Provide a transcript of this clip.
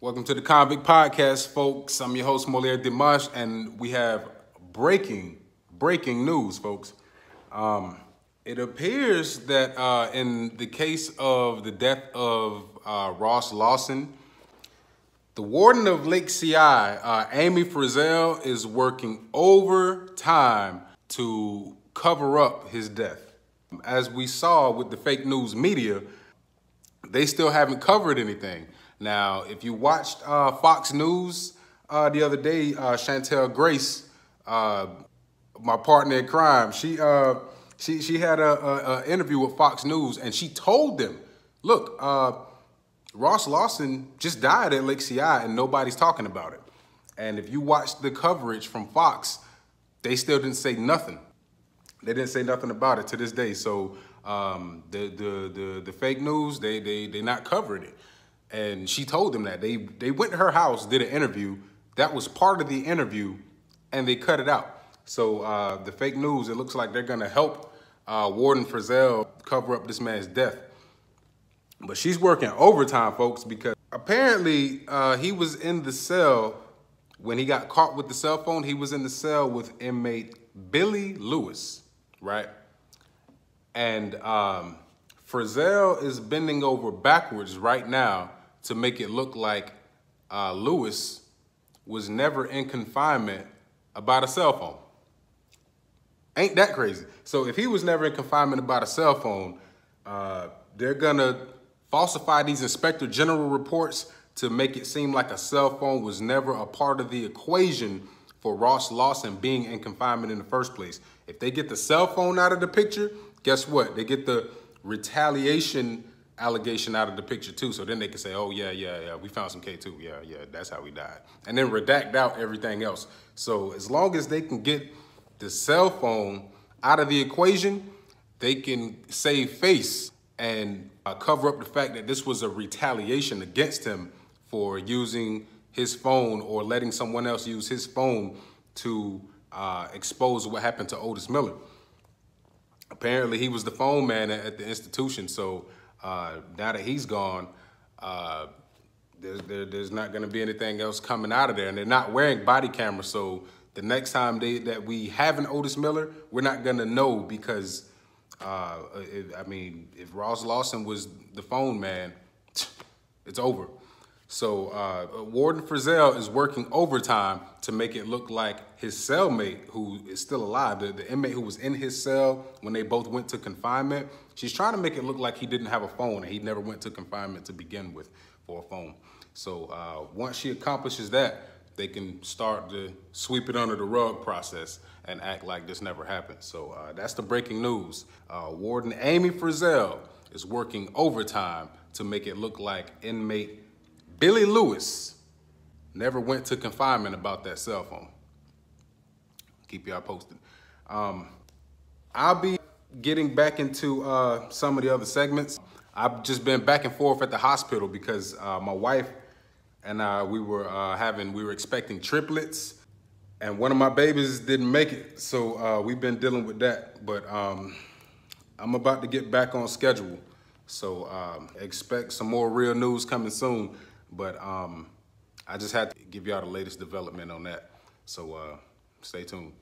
Welcome to the Convict Podcast, folks. I'm your host, Moliere Dimash, and we have breaking news, folks. It appears that in the case of the death of Ross Lawson, the warden of Lake CI, Amy Frizzell, is working overtime to cover up his death. As we saw with the fake news media, they still haven't covered anything. Now, if you watched Fox News the other day, Chantel Grace, my partner in crime, she had a interview with Fox News, and she told them, look, Ross Lawson just died at Lake CI and nobody's talking about it. And if you watch the coverage from Fox, they still didn't say nothing. They didn't say nothing about it to this day. So the fake news, they not covering it. And she told them that. They went to her house, did an interview. That was part of the interview, and they cut it out. So the fake news, it looks like they're going to help Warden Frizzell cover up this man's death. But she's working overtime, folks, because apparently he was in the cell when he got caught with the cell phone. He was in the cell with inmate Billy Lewis, right? And Frizzell is bending over backwards right now to make it look like Lewis was never in confinement about a cell phone. Ain't that crazy? So if he was never in confinement about a cell phone, they're gonna falsify these Inspector General reports to make it seem like a cell phone was never a part of the equation for Ross Lawson being in confinement in the first place. If they get the cell phone out of the picture, guess what? They get the retaliation allegation out of the picture too. So then they can say, oh yeah, we found some K2. Yeah, that's how we died. And then redact out everything else. So as long as they can get the cell phone out of the equation, they can save face and cover up the fact that this was a retaliation against him for using his phone or letting someone else use his phone to expose what happened to Otis Miller. Apparently, he was the phone man at the institution. So now that he's gone, there's not going to be anything else coming out of there. And they're not wearing body cameras. So the next time that we have an Otis Miller, we're not going to know because, if Ross Lawson was the phone man, it's over. So Warden Frizzell is working overtime to make it look like his cellmate, who is still alive, the inmate who was in his cell when they both went to confinement, she's trying to make it look like he didn't have a phone and he never went to confinement to begin with for a phone. So once she accomplishes that, they can start to sweep it under the rug process and act like this never happened. So that's the breaking news. Warden Amy Frizzell is working overtime to make it look like inmate Billy Lewis never went to confinement about that cell phone. Keep y'all posted. I'll be getting back into some of the other segments. I've just been back and forth at the hospital because my wife and I, we were expecting triplets, and one of my babies didn't make it. So we've been dealing with that, but I'm about to get back on schedule. So expect some more real news coming soon. But I just had to give y'all the latest development on that. So stay tuned.